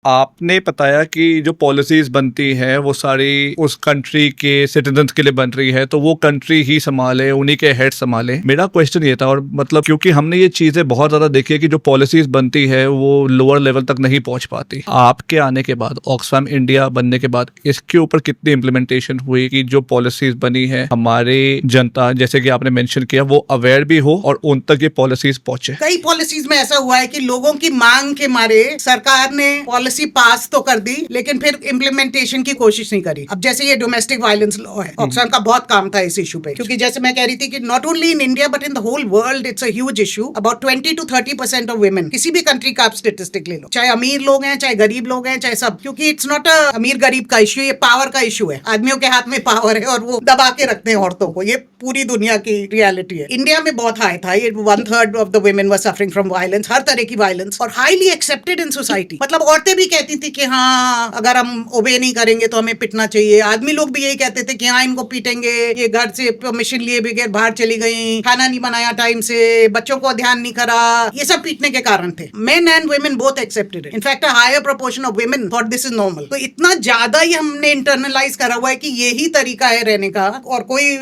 आपने बताया कि जो पॉलिसीज बनती हैं वो सारी उस कंट्री के सिटीजन्स के लिए बन रही है, तो वो कंट्री ही संभाले, उन्हीं के हेड संभाले। मेरा क्वेश्चन ये था, और मतलब क्योंकि हमने ये चीजें बहुत ज्यादा देखी है कि जो पॉलिसीज बनती है वो लोअर लेवल तक नहीं पहुंच पाती। आपके आने के बाद, ऑक्सफैम इंडिया बनने के बाद, इसके ऊपर कितनी इम्प्लीमेंटेशन हुई कि जो पॉलिसीज बनी है हमारी जनता, जैसे कि आपने मेंशन किया, वो अवेयर भी हो और उन तक ये पॉलिसीज पहुंचे? कई पॉलिसीज में ऐसा हुआ है कि लोगों की मांग के मारे सरकार ने पॉलिसी पास तो कर दी, लेकिन फिर इम्प्लीमेंटेशन की कोशिश नहीं करी। अब जैसे ये डोमेस्टिक वायलेंस लॉ है, ऑक्सफैम का बहुत काम था इस इशू पे, क्योंकि जैसे मैं कह रही थी कि not only in India but in the whole world it's a huge issue. About 20 to 30% of women, किसी भी कंट्री का आप स्टेटिस्टिक ले लो, चाहे अमीर लोग हैं, चाहे गरीब लोग हैं, चाहे सब, क्योंकि इट्स नॉट अ अमीर गरीब का इशू, ये पावर का इशू है। आदमियों के हाथ में पावर है और वो दबा के रखते हैं औरतों को। ये पूरी दुनिया की रियलिटी है। इंडिया में बहुत हाई था, ये 1/3 of the women were suffering from violence, हर तरह की वायलेंस, और हाईली एक्सेप्टेड इन सोसाइटी। मतलब औरतें भी कहती थी कि हाँ, अगर हम ओबे नहीं करेंगे तो हमें पिटना चाहिए। आदमी लोग भी यही कहते थे कि हाँ, इनको पीटेंगे, ये घर से परमिशन लिए बगैर बाहर चली गई, खाना नहीं बनाया टाइम से, बच्चों को ध्यान नहीं करा, ये सब पीटने के कारण थे। Men and women both accepted it. In fact a higher proportion of women thought this is normal. तो इतना ज्यादा ही हमने इंटरनलाइज करा हुआ है कि यही तरीका है रहने का, और कोई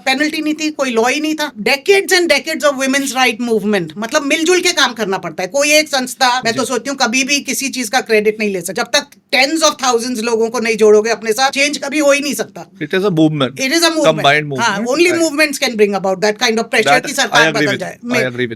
पेनल्टी नहीं थी, कोई लॉ ही नहीं था। Decades and decades of women's right movement, मतलब मिलजुल के काम करना पड़ता है। कोई एक संस्था, मैं तो सोचती हूँ, कभी भी किसी चीज का क्रेडिट नहीं ले सकता। जब तक टेंस ऑफ थाउजेंड्स लोगों को नहीं जोड़ोगे अपने साथ, चेंज कभी हो ही नहीं सकता। It is a movement, it is a combined movement. हाँ, movement. Only movements can bring about that kind of pressure कि सरकार बदल जाए,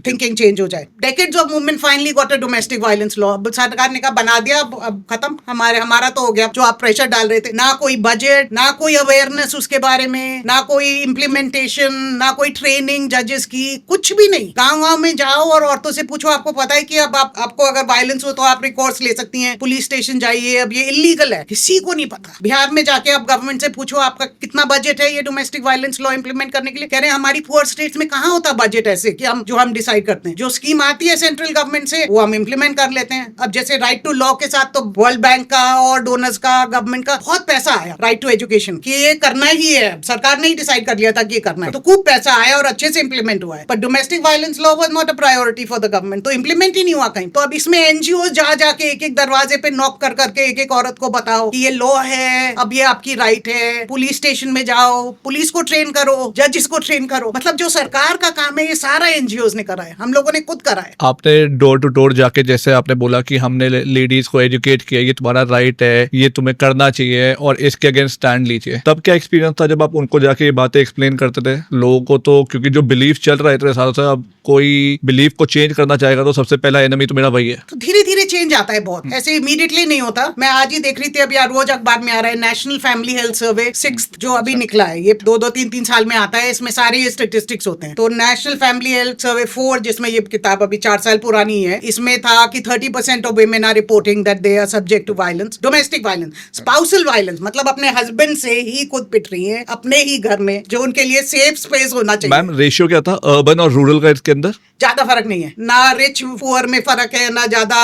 थिंकिंग चेंज हो जाए। Decades of movement finally got a domestic violence law. सरकार ने कहा बना दिया, अब खत्म, हमारा तो हो गया। जो आप प्रेशर डाल रहे थे, ना कोई बजट, ना कोई अवेयरनेस उसके बारे में, ना कोई इम्प्लीमेंटेशन, ना कोई ट्रेनिंग जजेस की, कुछ भी नहीं। गाँव में जाओ और औरतों से पूछो, आपको पता है कि अब आपको अगर वायलेंस हो तो आप रिकॉर्ड्स ले सकती हैं, पुलिस स्टेशन जाइए, अब ये इलीगल है, किसी को नहीं पता। बिहार में जाके आप गवर्नमेंट से पूछो आपका कितना बजट है ये डोमेस्टिक वायलेंस लॉ इंप्लीमेंट करने के लिए, कह रहे हैं हमारी पुअर स्टेट्स में कहाँ होता बजट ऐसे कि हम डिसाइड करते हैं। जो स्कीम आती है सेंट्रल गवर्नमेंट से वो हम इंप्लीमेंट कर लेते हैं। अब जैसे राइट टू लॉ के साथ तो वर्ल्ड बैंक का और डोनर्स का, गवर्नमेंट का बहुत पैसा आया राइट टू एजुकेशन कि ये करना ही है, सरकार ने ही डिसाइड कर लिया था कि ये करना है, तो खूब पैसा आया और अच्छे से इंप्लीमेंट हुआ है। पर domestic violence law was not a priority for the government, तो इंप्लीमेंट ही नहीं हुआ कहीं। तो अब इसमें एनजीओ जा जाके एक एक दरवाजे पे नॉक कर करके एक एक औरत को बताओ कि ये लॉ है, अब ये आपकी राइट है, पुलिस स्टेशन में जाओ, पुलिस को ट्रेन करो, जजेस को ट्रेन करो। मतलब जो सरकार का काम है ये सारा एनजीओ ने करा है, हम लोगों ने खुद करा है। आपने डोर टू डोर जाके, जैसे आपने बोला कि हमने लेडीज को एजुकेट किया, ये तुम्हारा राइट है, ये तुम्हें करना चाहिए और इसके अगेंस्ट स्टैंड लीजिए, तब क्या एक्सपीरियंस था जब आप उनको जाके ये बातें एक्सप्लेन करते थे लोगों को? तो क्योंकि जो बिलीफ चल रहा है इतने सालों से, अब कोई बिलीफ को चेंज करना चाहेगा तो सबसे पहला एनिमी तो मेरा वही है। तो धीरे धीरे चेंज आता है, बहुत ऐसे इमीडिएटली नहीं होता। मैं आज ही देख रही थी, अभी रोज अखबार में आ रहा है national family health survey 6th जो अभी निकला है, ये 2-3 साल में आता है, इसमें सारे ये स्टेटिस्टिक्स होते हैं। तो नेशनल फैमिली हेल्थ सर्वे 4, जिसमें ये किताब अभी 4 साल पुरानी है, इसमें था कि 30% of women are reporting that they are subject to violence, domestic violence, spousal violence, मतलब अपने हस्बैंड से ही खुद पिट रही है अपने ही घर में, जो उनके लिए सेफ स्पेस होना चाहिए। मैम, रेशियो क्या था अर्बन और रूरल का इसके अंदर? ज्यादा फर्क नहीं है, ना रिच पुअर में फर्क है, ना ज्यादा,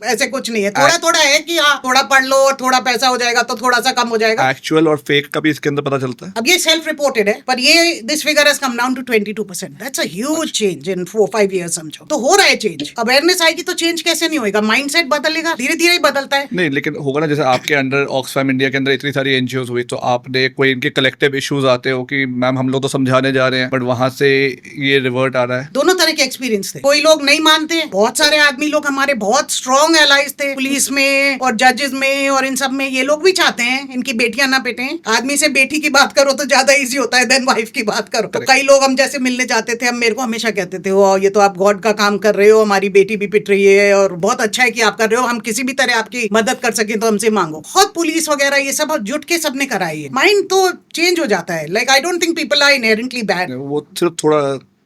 ऐसे कुछ नहीं है। थोड़ा थोड़ा है कि हाँ, थोड़ा पढ़ लो और थोड़ा पैसा हो जाएगा तो थोड़ा सा कम हो जाएगा। एक्चुअल और फेक का भी इसके अंदर पता चलता है? अब ये सेल्फ रिपोर्टेड है, पर ये this figure has come down to 22%। That's a huge change in 4-5 years समझो। तो हो रहा है चेंज, अवेयरनेस आएगी तो चेंज कैसे नहीं होगा, माइंडसेट बदलेगा, धीरे धीरे ही बदलता है। नहीं, लेकिन होगा ना, जैसे आपके अंडर ऑक्सफैम इंडिया के अंदर इतनी सारी एनजीओज हुई, तो आपने कोई इनके कलेक्टिव इश्यूज आते हो कि मैम हम लोग तो समझाने जा रहे हैं बट वहां से ये रिवर्ट आ रहा है? दोनों तरह के एक्सपीरियंस थे। कोई लोग नहीं मानते, बहुत सारे आदमी लोग हमारे बहुत स्ट्रॉन्ग एलाइज थे पुलिस में और जजेस में और इन सब में, ये लोग भी चाहते हैं इनकी बेटियां ना पिटें। आदमी से बेटी की बात करो तो ज्यादा इजी होता है देन वाइफ की बात करो। तो कई लोग हम जैसे मिलने जाते थे, हम मेरे को हमेशा कहते थे, ओ ये तो आप गॉड का काम कर रहे हो, हमारी बेटी भी पिट रही है और बहुत अच्छा है कि आप कर रहे हो, हम किसी भी तरह आपकी मदद कर सके तो हमसे मांगो। खुद पुलिस वगैरह ये सब जुट के सबने कराई है। माइंड तो चेंज हो जाता है। Like I don't think people are inherently bad. वो सिर्फ थोड़ा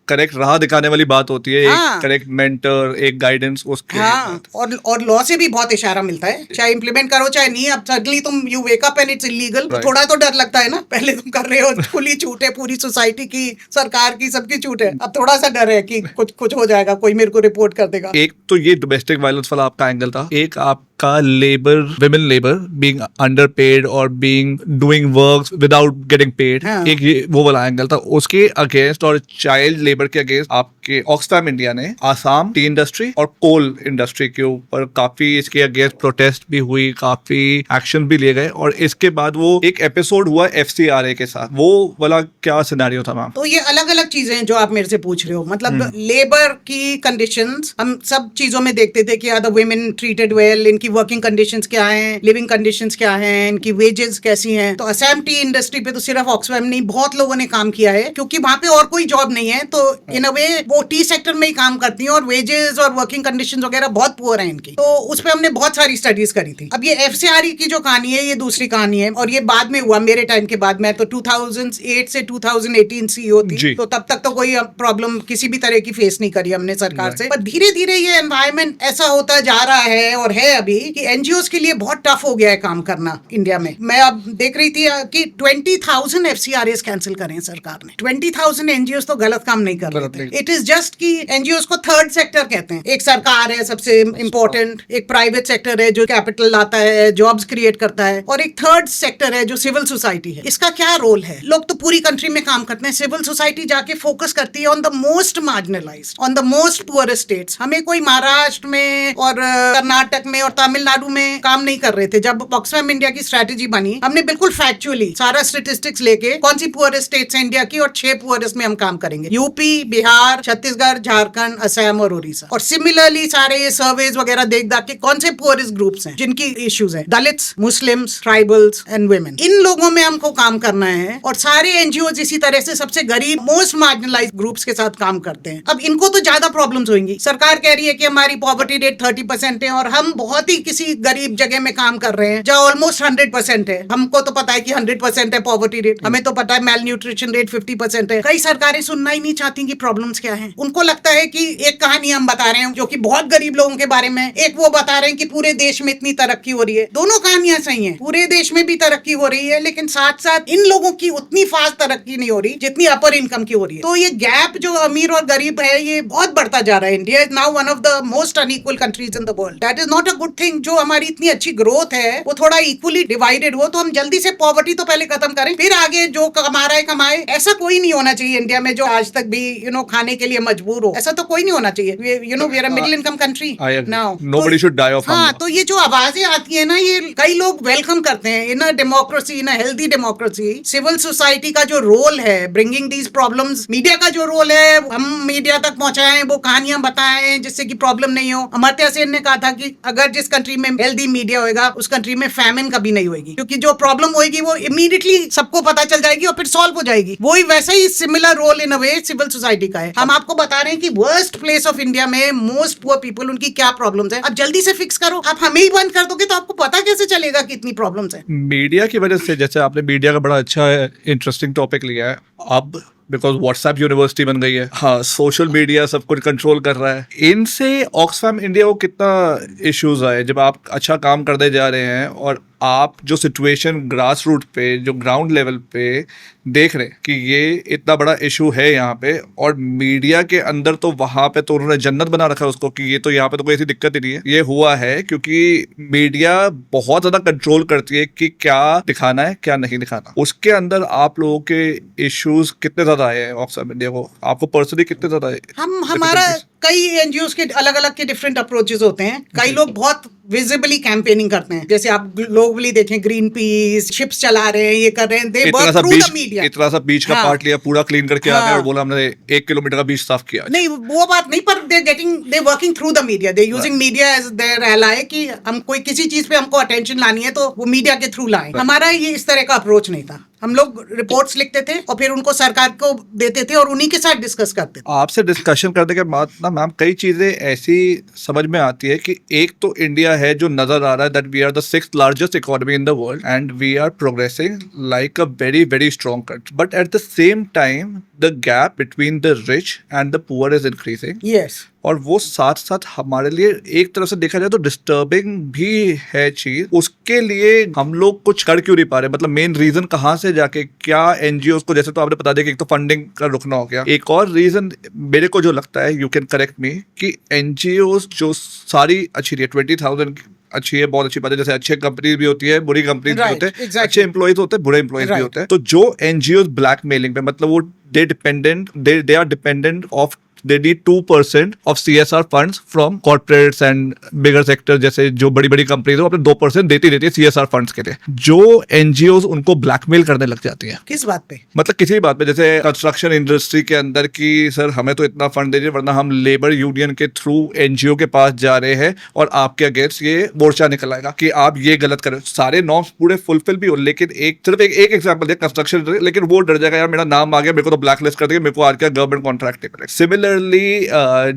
करेक्ट राह दिखाने वाली बात होती है, हाँ। एक करेक्ट मेंटर, एक गाइडेंस उसके। हाँ, और लॉ से भी बहुत इशारा मिलता है, चाहे इंप्लीमेंट करो चाहे नहीं। अब सडनली तुम you wake up and it's illegal, तो थोड़ा तो डर लगता है ना। पहले तुम कर रहे हो, खुली छूट है, पूरी सोसाइटी की, सरकार की, सबकी छूट है। अब थोड़ा सा डर है कि कुछ हो जाएगा, कोई मेरे को रिपोर्ट कर देगा। एक तो ये डोमेस्टिक वायलेंस वाला आपका एंगल था, एक आप का labour, women labour being underpaid और being doing work without getting paid, हाँ। एक ये वो वाला एंगल था। उसके अगेंस्ट और चाइल्ड लेबर के अगेंस्ट आपके ऑक्सफैम इंडिया ने आसाम टी इंडस्ट्री और कोल इंडस्ट्री के ऊपर काफी इसके अगेंस्ट प्रोटेस्ट भी हुई, काफी एक्शन भी लिए गए। और इसके बाद वो एक एपिसोड हुआ FCRA के साथ, वो वाला क्या सिनेरियो था मैम? तो ये अलग अलग चीजें हैं जो आप मेरे से पूछ रहे हो। मतलब लेबर की कंडीशंस हम सब चीजों में देखते थे कि are the women treated well, इनकी वर्किंग कंडीशंस क्या हैं, लिविंग कंडीशंस क्या हैं, इनकी वेजेस कैसी हैं। तो असम टी इंडस्ट्री पे तो सिर्फ ऑक्सफैम नहीं, बहुत लोगों ने काम किया है, क्योंकि वहां पे और कोई जॉब नहीं है। तो इन अ वे वो टी सेक्टर में ही काम करती हैं और वेजेस और वर्किंग कंडीशंस वगैरह बहुत पुअर हैं इनकी। तो उस पर हमने बहुत सारी स्टडीज करी थी। अब ये FCRA की जो कहानी है, ये दूसरी कहानी है, और ये बाद में हुआ, मेरे टाइम के बाद। मैं तो 2008 से 2018 CEO थी, तो तब तक तो कोई प्रॉब्लम किसी भी तरह की फेस नहीं करी हमने सरकार से। पर धीरे धीरे ये एनवायरनमेंट ऐसा होता जा रहा है और है अभी कि NGOs के लिए बहुत टफ हो गया है काम करना इंडिया में। मैं अब देख रही थी कि 20,000 FCRAs कैंसिल करे हैं सरकार ने। 20,000 NGOs तो गलत काम नहीं कर रहे थे। इट इज जस्ट कि NGOs को थर्ड सेक्टर कहते हैं। एक सरकार है सबसे इंपॉर्टेंट, एक प्राइवेट सेक्टर है जो कैपिटल लाता है, जॉब्स क्रिएट करता है, और एक थर्ड सेक्टर है जो सिविल सोसाइटी है। इसका क्या रोल है? लोग तो पूरी कंट्री में काम करते हैं, सिविल सोसाइटी जाके फोकस करती है on the most marginalised, on the most poorest states. हमें कोई महाराष्ट्र में और कर्नाटक में और तमिलनाडु में काम नहीं कर रहे थे। जब ऑक्सफैम इंडिया की स्ट्रेटेजी बनी, हमने बिल्कुल फैक्चुअली सारा स्टेटिस्टिक्स लेके कौन सी पुअरेस्ट स्टेट्स है इंडिया की, और 6 पुअरेस्ट में हम काम करेंगे, यूपी, बिहार, छत्तीसगढ़, झारखंड, असम और उड़ीसा। और सिमिलरली सारे ये सर्वेज वगैरह देख दाख के कौन से पुअरेस्ट ग्रुप्स हैं जिनकी इश्यूज हैं, Dalits, Muslims, tribals and women, इन लोगों में हमको काम करना है। और सारे NGOs इसी तरह से सबसे गरीब, मोस्ट मार्जिनलाइज्ड ग्रुप्स के साथ काम करते हैं। अब इनको तो ज्यादा प्रॉब्लम्स होंगी। सरकार कह रही है कि हमारी पॉवर्टी रेट 30% है, और हम बहुत ही किसी गरीब जगह में काम कर रहे हैं जहाँ ऑलमोस्ट 100% है। हमको तो पता है कि 100% है पॉवर्टी रेट, हमें तो पता है मेल न्यूट्रिशन रेट 50% है। कई सरकारें सुनना ही नहीं चाहती कि प्रॉब्लम्स क्या हैं। उनको लगता है कि एक कहानी हम बता रहे हैं जो कि बहुत गरीब लोगों के बारे में, एक वो बता रहे हैं कि पूरे देश में इतनी तरक्की हो रही है। दोनों कहानियां सही हैं, पूरे देश में भी तरक्की हो रही है, लेकिन साथ साथ इन लोगों की उतनी फास्ट तरक्की नहीं हो रही जितनी अपर इनकम की हो रही है। तो ये गैप जो अमीर और गरीब है, ये बहुत बढ़ता जा रहा है। India is now one of the most unequal countries in the world. That is not a good thing. जो हमारी इतनी अच्छी ग्रोथ है वो थोड़ा इक्वली डिवाइडेड हो। तो हम जल्दी से पॉवर्टी तो पहले खत्म करें, फिर आगे जो कमा रहा है कमाए। ऐसा कोई नहीं होना चाहिए इंडिया में जो आज तक भी खाने के लिए मजबूर हो। ऐसा तो कोई नहीं होना चाहिए। We are a middle income country now. Nobody should die of hunger. हाँ, तो ये जो आवाजें आती है ना, ये कई लोग वेलकम करते हैं। In a democracy, in a healthy democracy, civil society का जो रोल है ब्रिंगिंग दीज प्रॉब्लम्स, मीडिया का जो रोल है, हम मीडिया तक पहुंचाएं, वो कहानियां बताएं जिससे कि प्रॉब्लम नहीं हो। अमर्त्य सेन ने कहा था कि अगर जिस कंट्री में हेल्दी मीडिया होगा, उस कंट्री में फैमिन कभी नहीं होगी, क्योंकि जो प्रॉब्लम होगी वो इमीडिएटली सबको पता चल जाएगी और फिर सॉल्व हो जाएगी। वही वैसा ही similar role in a way civil society का है। हम आपको बता रहे हैं कि वर्स्ट प्लेस ऑफ इंडिया में मोस्ट पुअर पीपल, उनकी क्या प्रॉब्लम्स है। अब जल्दी से फिक्स करो। आप हमें ही बंद कर दोगे तो आपको पता कैसे चलेगा कि इतनी प्रॉब्लम्स है। मीडिया की वजह से, जैसे आपने मीडिया का बड़ा अच्छा इंटरेस्टिंग टॉपिक लिया है, अब बिकॉज व्हाट्सएप यूनिवर्सिटी बन गई है, हाँ, सोशल मीडिया सब कुछ कंट्रोल कर रहा है। इनसे ऑक्सफैम इंडिया को कितना इश्यूज आए जब आप अच्छा काम करते जा रहे हैं और आप जो सिचुएशन ग्रास रूट पे, जो ग्राउंड लेवल पे देख रहे हैं कि ये इतना बड़ा इशू है यहाँ पे, और मीडिया के अंदर तो वहाँ पे तो उन्होंने जन्नत बना रखा है उसको कि ये तो यहाँ पे तो कोई ऐसी दिक्कत ही नहीं है। ये हुआ है क्योंकि मीडिया बहुत ज़्यादा कंट्रोल करती है कि क्या दिखाना है क्या नहीं दिखाना। उसके अंदर आप लोगों के इश्यूज कितने ज़्यादा आए हैं ऑक्सफैम इंडिया को, आपको पर्सनली कितने ज़्यादा आए? हमारा कई NGOs के अलग अलग के डिफरेंट अप्रोचेस होते हैं। कई लोग बहुत विजिबली कैंपेनिंग करते हैं, जैसे आप ग्लोबली देखें, ग्रीन पीस शिप्स चला रहे हैं, ये कर रहे हैं, they work through the media. इतना सा बीच का पार्ट लिया, पूरा क्लीन करके आ गए और बोला हमने 1 किलोमीटर का बीच साफ किया। नहीं, वो बात नहीं, पर they working through the media, they using media as their ally कि हम कोई किसी चीज पे हमको अटेंशन लानी है तो वो मीडिया के थ्रू लाएं। हमारा ये इस तरह का अप्रोच नहीं था। हम लोग रिपोर्ट्स लिखते थे और फिर उनको सरकार को देते थे और उन्हीं के साथ डिस्कस करते थे। आपसे डिस्कशन करने के बाद ना मैम कई चीजें ऐसी समझ में आती है कि एक तो इंडिया है जो नजर आ रहा है that we are the 6th largest economy in the world and we are progressing like a very very strong country, but at the same time the gap between the rich and the poor is increasing. Yes, और वो साथ साथ हमारे लिए एक तरह से देखा जाए तो डिस्टर्बिंग भी है चीज। उसके लिए हम लोग कुछ कर क्यों नहीं पा रहे? मतलब मेन रीजन कहाँ से जाके, क्या NGOs को, जैसे तो आपने बता दिया कि एक तो फंडिंग का रुकना हो गया, एक और रीजन मेरे को जो लगता है, यू कैन करेक्ट मी, कि NGOs जो सारी अच्छी रही है, 20,000 अच्छी है, बहुत अच्छी बात है। जैसे अच्छे कंपनी भी होती है, बुरी कंपनी भी Right, होते हैं, exactly. अच्छे एम्प्लॉयज होते हैं, बुरे एम्प्लॉयज भी Right. होते हैं। तो जो एनजीओ ब्लैकमेलिंग पे, मतलब वो they are dependent of, they need 2% of CSR funds from corporates and bigger sector, जैसे जो बड़ी बड़ी कंपनीज अपने 2% देती रहती है CSR फंड्स के लिए। जो एनजीओ उनको ब्लैकमेल करने लग जाती है। किस बात पे? मतलब किसी भी बात पे, जैसे कंस्ट्रक्शन इंडस्ट्री के अंदर की, सर हमें तो इतना फंड दीजिए वरना हम लेबर यूनियन के थ्रू एनजीओ के पास जा रहे हैं और आपके अगेंस्ट ये मोर्चा निकल आएगा कि आप ये गलत कर रहे हो। सारे नॉर्म्स पूरे फुलफिल भी हो, लेकिन सिर्फ एक एग्जाम्पल दे कंस्ट्रक्शन, लेकिन वो डर जाएगा यार मेरा नाम आ गया, मेरे को तो ब्लैकलिस्ट कर देंगे, मेरे को आज क्या गवर्नमेंट कॉन्ट्रैक्ट नहीं मिलेगा। सिमिलरली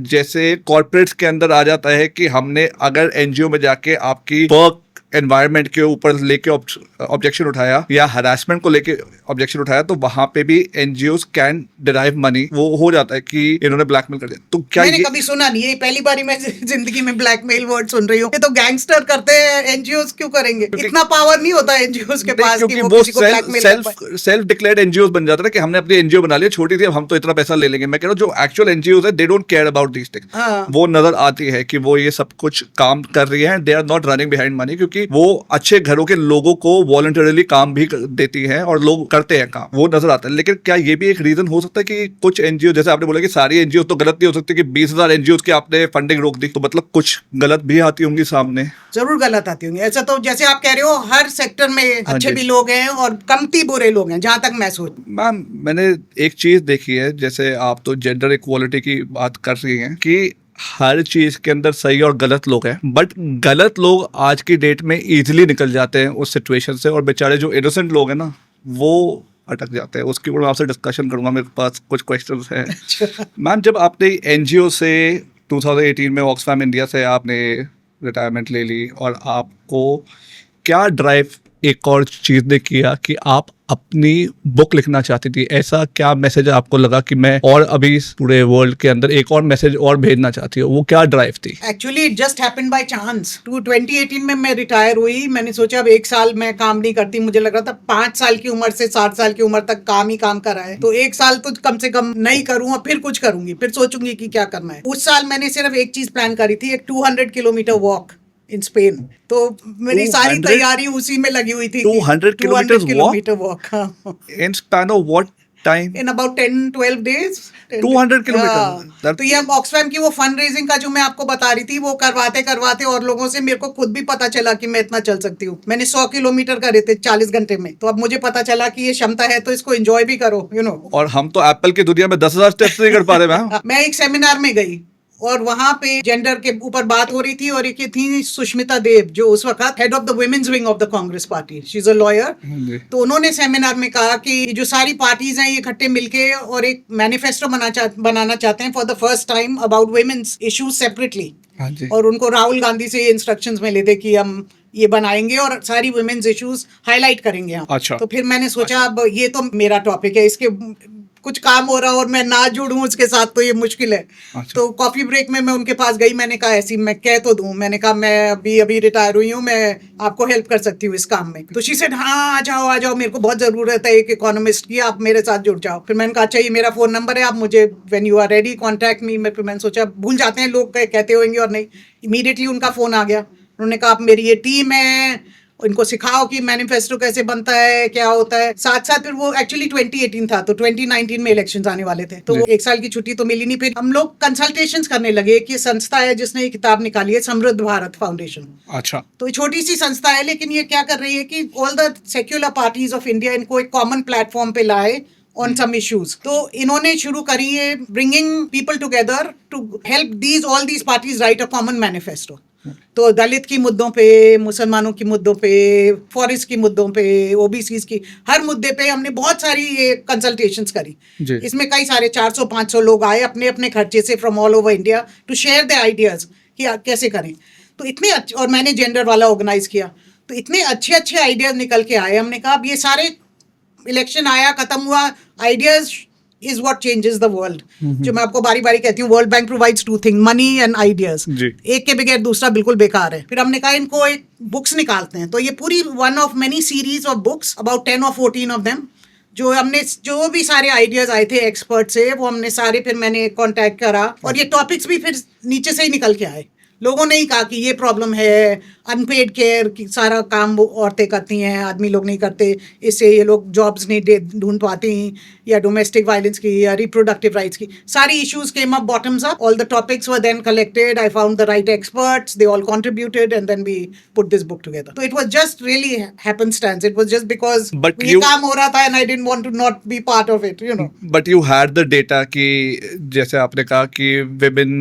जैसे कॉर्पोरेट्स के अंदर आ जाता है कि हमने अगर एनजीओ में जाके आपकी वर्क एनवायरनमेंट के ऊपर लेके ऑब्जेक्शन उठाया या हरासमेंट को लेके ऑब्जेक्शन उठाया, तो वहां पे भी एनजीओज कैन डिराइव मनी। वो हो जाता है कि इन्होंने ब्लैकमेल कर दिया। तो क्या मैंने ये कभी सुना नहीं है, पहली बार ही मैं जिंदगी में ब्लैकमेल वर्ड सुन रही हूँ। ये तो गैंगस्टर करते हैं, एनजीओज क्यों करेंगे? इतना पावर नहीं होता एनजीओज के पास क्योंकि कि वो वो किसी को ब्लैकमेल कर पाए। सेल्फ डिक्लेयर्ड एनजीओज बन जाता है कि हमने अपनी एनजीओ बना लिया, छोटी थी, अब हम तो इतना पैसा ले लेंगे। मैं कह रहा हूँ जो एक्चुअल एनजीओज है, they don't care about these things. हाँ। वो नजर आती है कि वो ये सब कुछ काम कर रही है, they are not running behind money, क्योंकि वो अच्छे घरों के लोगों को वॉलंटरली काम भी देती है और लोग करते हैं काम, वो नजर आता है। लेकिन क्या ये भी एक रीजन हो सकता है कि कुछ एनजीओ, जैसे आपने बोला कि सारी एनजीओ तो गलत नहीं हो सकती, कि 20,000 एनजीओ की आपने फंडिंग रोक दी, तो मतलब कुछ गलत भी आती होंगी सामने। जरूर गलत आती होंगी। ऐसा तो जैसे आप कह रहे हो, हर सेक्टर में अच्छे जी। भी लोग हैं और कमती बुरे लोग हैं, जहां तक मैं सोच। मैम मैंने एक चीज देखी है, जैसे आप तो जेंडर इक्वालिटी की बात कर रही हैं कि हर चीज के अंदर सही और गलत लोग हैं, बट गलत लोग आज की डेट में इजीली निकल जाते हैं उस सिचुएशन से, और बेचारे जो इनोसेंट लोग हैं ना, वो अटक जाते हैं। उसके ऊपर मैं आपसे डिस्कशन करूंगा, मेरे पास कुछ क्वेश्चंस हैं। मैम जब आपने एनजीओ से 2018 में ऑक्सफैम इंडिया से आपने रिटायरमेंट ले ली, और आपको क्या ड्राइव एक और चीज ने किया कि आप अपनी बुक लिखना चाहती थी? ऐसा क्या मैसेज आपको लगा कि मैं और अभी पूरे वर्ल्ड के अंदर एक और मैसेज और भेजना चाहती हूँ? वो क्या ड्राइव थी? Actually it just happened by chance. 2018 में मैं रिटायर हुई। मैंने सोचा अब 1 साल मैं काम नहीं करती, मुझे लग रहा था 5 साल की उम्र से 60 साल की उम्र तक काम ही काम करा है, तो 1 साल तो कम से कम नहीं करूँ, फिर कुछ करूंगी, फिर सोचूंगी कि क्या करना है। उस साल मैंने सिर्फ एक चीज प्लान करी थी, एक 200 किलोमीटर वॉक इन स्पेन। तो मेरी सारी 200 तैयारी उसी में लगी हुई थी। 200 kilometre walk in span of what time? In about 10-12 days. 200 kilometre. तो ये ऑक्सफैम की वो फंड रेजिंग का जो मैं आपको बता रही थी, वो करवाते करवाते और लोगों से मेरे को खुद भी पता चला कि मैं इतना चल सकती हूँ। मैंने 100 किलोमीटर करे थे 40 घंटे में, तो अब मुझे पता चला कि ये क्षमता है, तो इसको एंजॉय भी करो, यू नो। और हम तो एप्पल की दुनिया में 10,000 स्टेप्स नहीं कर पा रहे मैम। मैं एक सेमिनार में गई और वहां पे जेंडर के ऊपर बात हो रही थी, और एक ये थी सुष्मिता देव, जो उस वक्त head of the women's wing of the Congress party, she is a lawyer. तो उन्होंने सेमिनार में कहा कि जो सारी पार्टीज हैं ये इकट्ठे मिलके और एक मैनिफेस्टो बनाना चाहते हैं for the first time about women's issues separately. और उनको राहुल गांधी से इंस्ट्रक्शंस मिले थे कि हम ये बनाएंगे और सारी वुमेन्स इश्यूज हाईलाइट करेंगे हम। अच्छा। तो फिर मैंने सोचा अब ये तो मेरा टॉपिक है, इसके कुछ काम हो रहा और मैं ना जुड़ूं उसके साथ तो ये मुश्किल है। अच्छा। तो कॉफी ब्रेक में मैं उनके पास गई, मैंने कहा ऐसी मैं कह तो दूं, मैंने कहा मैं अभी रिटायर हुई हूँ, मैं आपको हेल्प कर सकती हूँ इस काम में। तो शी सेड हाँ आ जाओ, मेरे को बहुत जरूरत है एक इकोनॉमिस्ट की, आप मेरे साथ जुड़ जाओ। फिर मैंने कहा अच्छा ये मेरा फोन नंबर है, आप मुझे when you are ready contact me. फिर मैंने सोचा भूल जाते हैं लोग, कहते होंगे और नहीं, इमीडिएटली उनका फोन आ गया। उन्होंने कहा आप मेरी ये टीम है, इनको सिखाओ कि मैनिफेस्टो कैसे बनता है, क्या होता है। साथ साथ फिर वो एक्चुअली 2018 था, तो 2019 में इलेक्शंस आने वाले थे, तो वो 1 साल की छुट्टी तो मिली नहीं। फिर हम लोग कंसल्टेशंस करने लगे कि संस्था है जिसने ये किताब निकाली है, समृद्ध भारत फाउंडेशन। अच्छा। तो ये छोटी सी संस्था है, लेकिन ये क्या कर रही है कि all the secular parties of India इनको एक कॉमन प्लेटफॉर्म पे लाए on some issues। तो इन्होंने शुरू करी है bringing people together to help all these parties write a common manifesto। तो दलित की मुद्दों पे, मुसलमानों की मुद्दों पे, फॉरेस्ट की मुद्दों पे, ओबीसीज की, हर मुद्दे पे हमने बहुत सारी ये कंसल्टेशंस करी। इसमें कई सारे 400-500 लोग आए अपने अपने खर्चे से from all over India to share the ideas कि कैसे करें। तो इतने अच्छे, और मैंने जेंडर वाला ऑर्गेनाइज किया, तो इतने अच्छे अच्छे आइडियाज निकल के आए। हमने कहा अब ये सारे इलेक्शन आया, खत्म हुआ, ideas is what changes the world. जो मैं आपको बारी बारी कहती हूँ, world bank provides 2 thing, money and ideas. एक के बगैर दूसरा बिल्कुल बेकार है। फिर हमने कहा इनको एक बुक्स निकालते हैं, तो ये पूरी one of many series of books, about 10 or 14 of them, जो हमने जो भी सारे आइडियाज आए थे एक्सपर्ट से, वो हमने सारे, फिर मैंने कांटेक्ट करा, और ये टॉपिक्स भी फिर नीचे से ही निकल के आए। लोगों ने ही कहा कि ये प्रॉब्लम है, अनपेड केयर की सारा काम वो औरतें करती हैं, आदमी लोग नहीं करते, इससे ये लोग जॉब्स नहीं ढूंढ पाती, या डोमेस्टिक वायलेंस की या रिप्रोडक्टिव राइट्स की सारी issues came up bottoms up. All the topics were then collected. I found the right experts, they all contributed, and then we put this book together. So it was just really happenstance. It was just because But ये काम हो रहा था and I didn't want to not be part of it, you know. But you had the data कि जैसे आपने कहा कि विमेन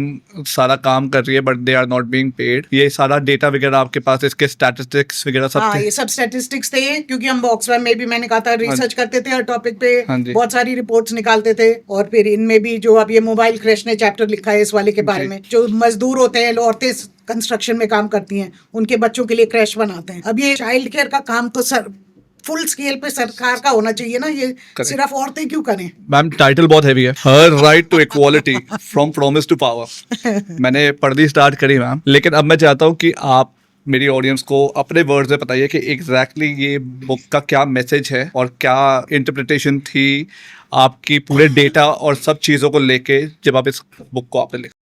सारा काम कर रही है but they are not being paid, ये सारा डेटा वगैरह आपके पास, इसके स्टैटिस्टिक्स वगैरह सब हाँ, थे? ये सब स्टैटिस्टिक्स थे, क्योंकि हम ऑक्सफैम में भी, मैंने कहा था, रिसर्च करते थे हर टॉपिक पे, हाँ जी। बहुत सारी रिपोर्ट्स निकालते थे. और फिर इनमें भी जो अब ये मोबाइल क्रैश ने चैप्टर लिखा है इस वाले के बारे जी। में, जो मजदूर होते हैं, औरतें कंस्ट्रक्शन में काम करती हैं, उनके बच्चों के लिए क्रैश बनाते हैं. अब ये चाइल्ड केयर का काम तो सर फुल स्केल पे सरकार का होना चाहिए ना, ये सिर्फ औरतें क्यों करें? मैम टाइटल बहुत हैवी है, her right to equality from promise to power. मैंने पढ़नी स्टार्ट करी मैम, लेकिन अब मैं चाहता हूँ कि आप मेरी ऑडियंस को अपने वर्ड्स में बताइए कि एग्जैक्टली ये बुक का क्या मैसेज है और क्या इंटरप्रिटेशन थी आपकी पूरे डेटा और सब चीज़ों को लेके जब आप इस बुक को आपने लिखा.